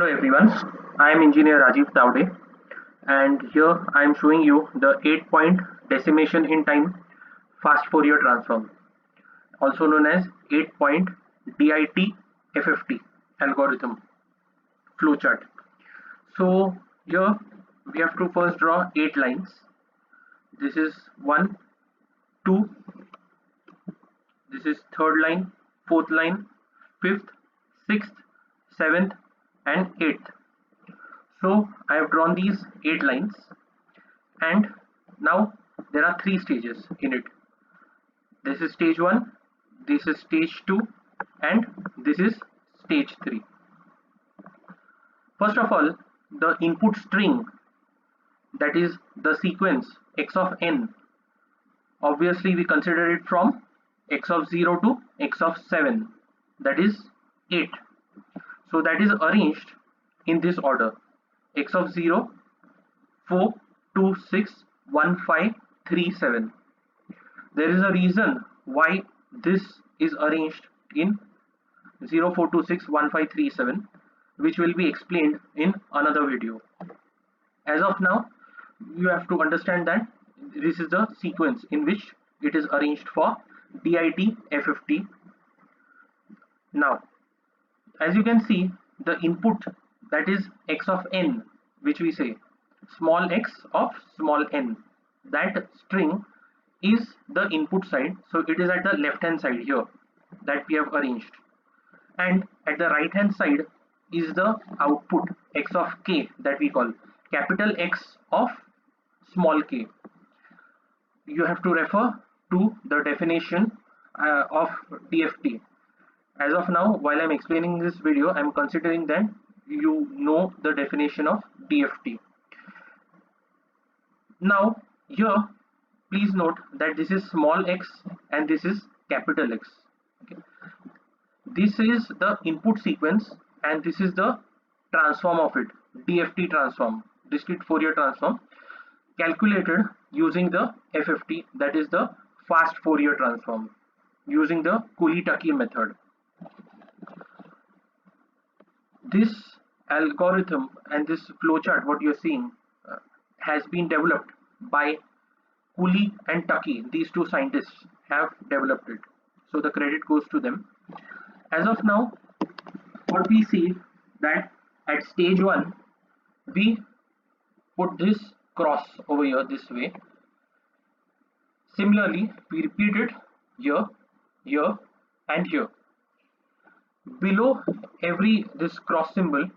everyone, I am Engineer Rajiv Taude, and here I am showing you the 8-point decimation in time fast Fourier transform, also known as 8-point DIT FFT algorithm flowchart. So here we have to first draw 8 lines. This is 1, 2, this is third line, fourth line, fifth, sixth, seventh, and eighth. So I have drawn these 8 lines, and now there are 3 stages in it. This is stage 1, this is stage 2, and this is stage 3. First of all, the input string, that is the sequence x of n, obviously we consider it from x of 0 to x of 7, that is 8. So that is arranged in this order: x of 0, 4, 2, 6, 1, 5, 3, 7. There is a reason why this is arranged in 0, 4, 2, 6, 1, 5, 3, 7, which will be explained in another video. As of now, you have to understand that this is the sequence in which it is arranged for DIT FFT. Now, as you can see, the input, that is x of n, which we say small x of small n, that string is the input side, so it is at the left hand side here that we have arranged, and at the right hand side is the output x of k, that we call capital X of small k. You have to refer to the definition of DFT. As of now, while I'm explaining this video, I'm considering that you know the definition of DFT. Now here, please note that this is small x and this is capital X. Okay. This is the input sequence and this is the transform of it, DFT transform, discrete Fourier transform, calculated using the FFT, that is the fast Fourier transform, using the Cooley-Tukey method. This algorithm and this flowchart, what you're seeing, has been developed by Cooley and Tukey. These two scientists have developed it, so the credit goes to them. As of now, what we see that at stage 1 we put this cross over here this way. Similarly, we repeat it here, here, and here. Below every this cross symbol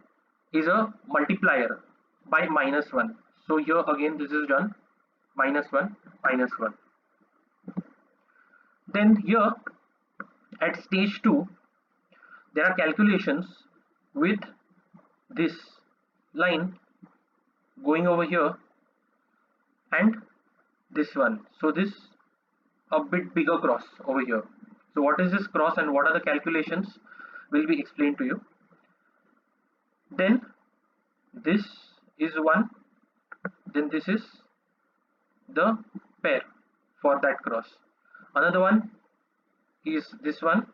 is a multiplier by -1. So here again this is done -1, -1. Then here at stage 2 there are calculations with this line going over here and this one. So this a bit bigger cross over here. So what is this cross and what are the calculations will be explained to you. Then this is one, then this is the pair for that cross. Another one is this one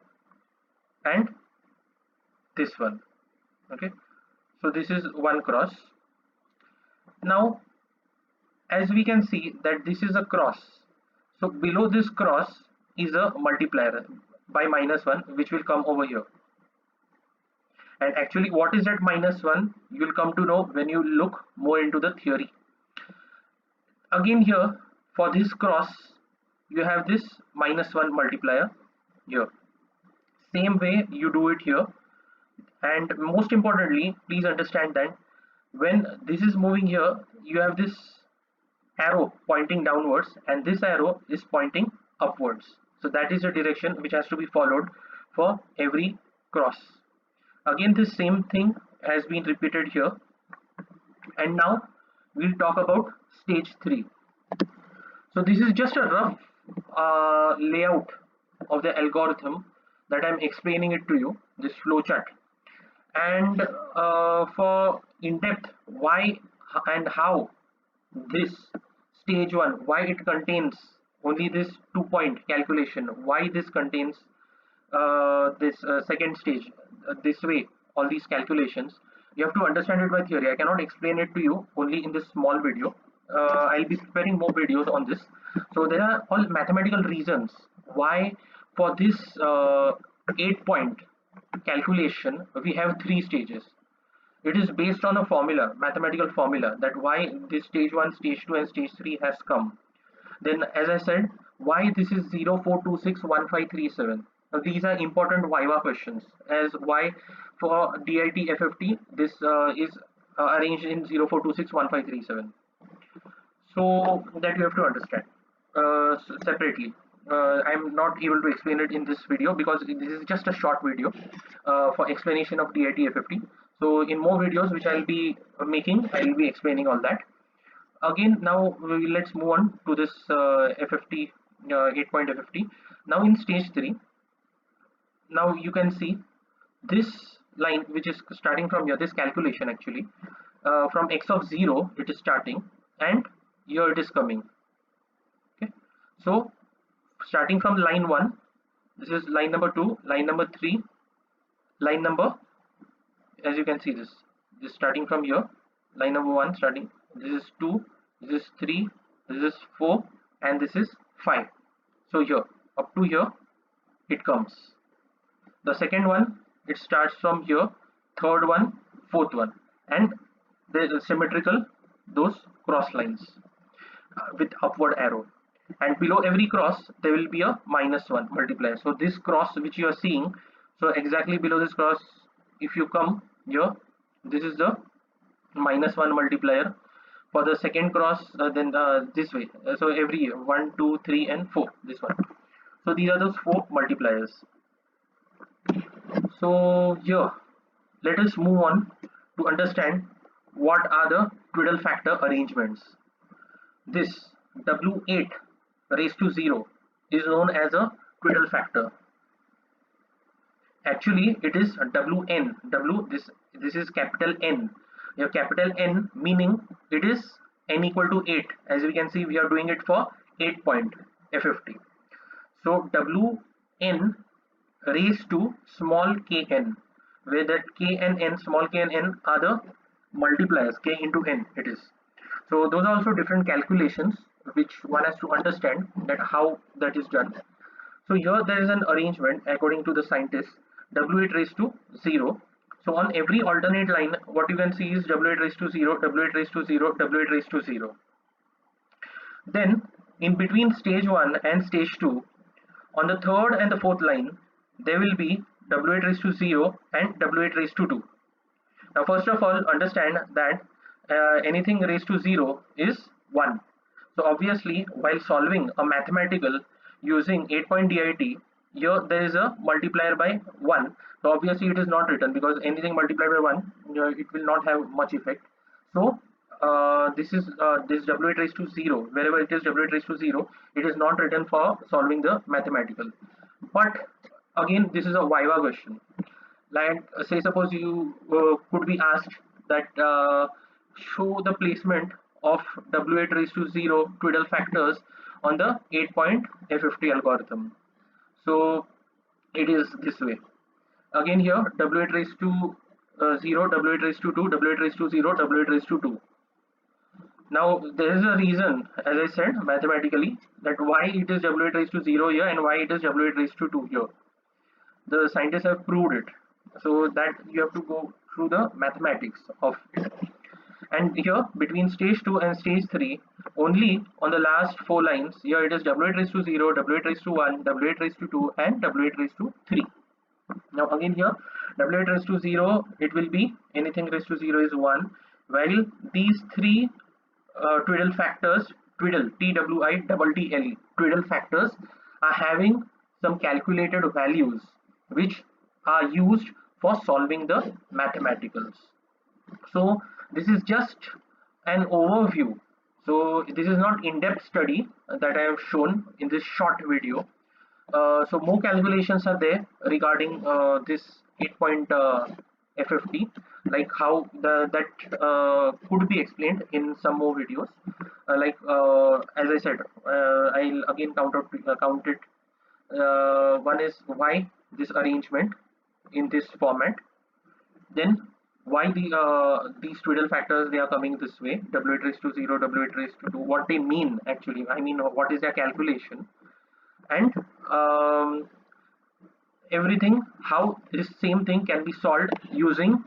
and this one. Okay, so this is one cross. Now as we can see that this is a cross, so below this cross is a multiplier by -1, which will come over here. And actually what is that -1 you'll come to know when you look more into the theory. Again here for this cross you have this -1 multiplier here. Same way you do it here. And most importantly, please understand that when this is moving here, you have this arrow pointing downwards and this arrow is pointing upwards. So that is the direction which has to be followed for every cross. Again this same thing has been repeated here. And now we'll talk about stage 3. So this is just a rough layout of the algorithm that I'm explaining it to you, this flowchart. And for in-depth why and how this stage 1, why it contains only this 2-point calculation, why this contains this second stage this way, all these calculations, You have to understand it by theory. I cannot explain it to you only in this small video. I'll be preparing more videos on this. So there are all mathematical reasons why for this 8-point calculation we have 3 stages. It is based on a formula, mathematical formula, that why this stage 1, stage 2 and stage 3 has come. Then as I said, why this is 04261537. Now these are important Viva questions, as why for DIT FFT this is arranged in 04261537. So that you have to understand separately. I'm not able to explain it in this video because this is just a short video for explanation of DIT FFT. So in more videos which I'll be making, I'll be explaining all that. Again, now let's move on to this FFT 8-point FFT. Now in stage 3, now you can see this line which is starting from here, this calculation actually from x of 0 it is starting, and here it is coming. Okay, so starting from line 1, this is line number 2, line number 3, line number, as you can see, this starting from here, line number 1 starting, this is 2, this is 3, this is 4, and this is 5. So here up to here it comes. The second one, it starts from here, third one, fourth one, and there is symmetrical those cross lines with upward arrow, and below every cross there will be a -1 multiplier. So this cross which you are seeing, so exactly below this cross, if you come here, this is the -1 multiplier. For the second cross, then this way, so every 1, 2, 3 and 4, this one. So these are those 4 multipliers. So here let us move on to understand what are the twiddle factor arrangements. This W8 raised to 0 is known as a twiddle factor. Actually it is Wn. This is capital N. Your capital N meaning it is n equal to 8. As we can see, we are doing it for 8-point FFT. So Wn raised to small kn, where that k and n, small k and n are the multipliers, k into n it is. So those are also different calculations which one has to understand that how that is done. So here there is an arrangement according to the scientists, W8 raised to 0. So on every alternate line, what you can see is W8 raised to 0, W8 raised to 0, W8 raised to 0. Then in between stage 1 and stage 2, on the third and the fourth line, there will be W8 raised to 0 and W8 raised to 2. Now first of all, understand that anything raised to 0 is 1. So obviously while solving a mathematical using 8-point DIT, here there is a multiplier by 1. So obviously it is not written, because anything multiplied by 1, it will not have much effect. So this is this W8 raised to 0, wherever it is W8 raised to 0, it is not written for solving the mathematical. But again, this is a Viva question. Like say suppose you could be asked that show the placement of W8 raised to 0 twiddle factors on the 8-point FFT algorithm. So it is this way. Again here W8 raised to 0, W8 raised to 2, W8 raised to 0, W8 raised to 2. Now there is a reason, as I said, mathematically, that why it is W8 raised to 0 here and why it is W8 raised to 2 here. The scientists have proved it. So that you have to go through the mathematics of it. And here between stage 2 and stage 3, only on the last 4 lines, here it is W8 raised to 0, W8 raised to 1, W8 raised to 2 and W8 raised to 3. Now again here W8 raised to 0, it will be anything raised to 0 is 1, while these 3 twiddle factors, twiddle, TWIDDLE, twiddle factors are having some calculated values which are used for solving the mathematicals. So this is just an overview. So this is not in-depth study that I have shown in this short video. So more calculations are there regarding this 8-point FFT, like how that could be explained in some more videos. As I said, I'll again count it. One is why this arrangement in this format. Then why these twiddle factors they are coming this way, w8 raised to 0, w8 raised to 2, what they mean actually, I mean what is their calculation, and um, everything, how this same thing can be solved using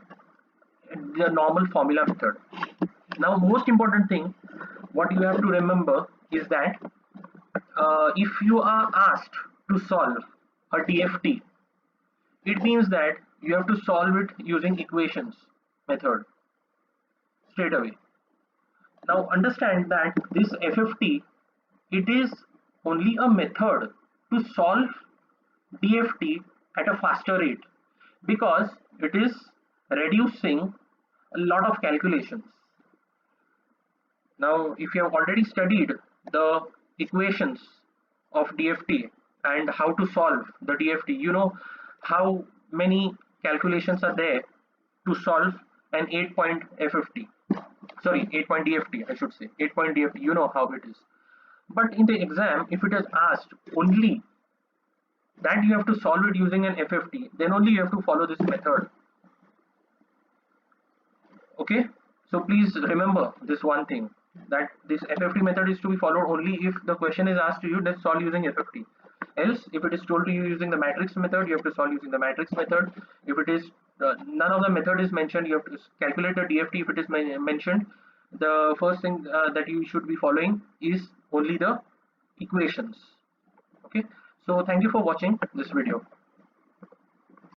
the normal formula method. Now most important thing what you have to remember is that if you are asked to solve a DFT, it means that you have to solve it using equations method straight away. Now understand that this FFT, it is only a method to solve DFT at a faster rate because it is reducing a lot of calculations. Now, if you have already studied the equations of DFT and how to solve the DFT, you know how many calculations are there to solve an 8-point FFT. Sorry, 8-point DFT, I should say. 8-point DFT, you know how it is. But in the exam, if it is asked only that you have to solve it using an FFT, then only you have to follow this method. Okay, so please remember this one thing, that this FFT method is to be followed only if the question is asked to you, then solve using FFT. Else, if it is told to you using the matrix method, you have to solve using the matrix method. If it is none of the method is mentioned, you have to calculate the DFT. If it is mentioned, the first thing that you should be following is only the equations. Okay, so thank you for watching this video.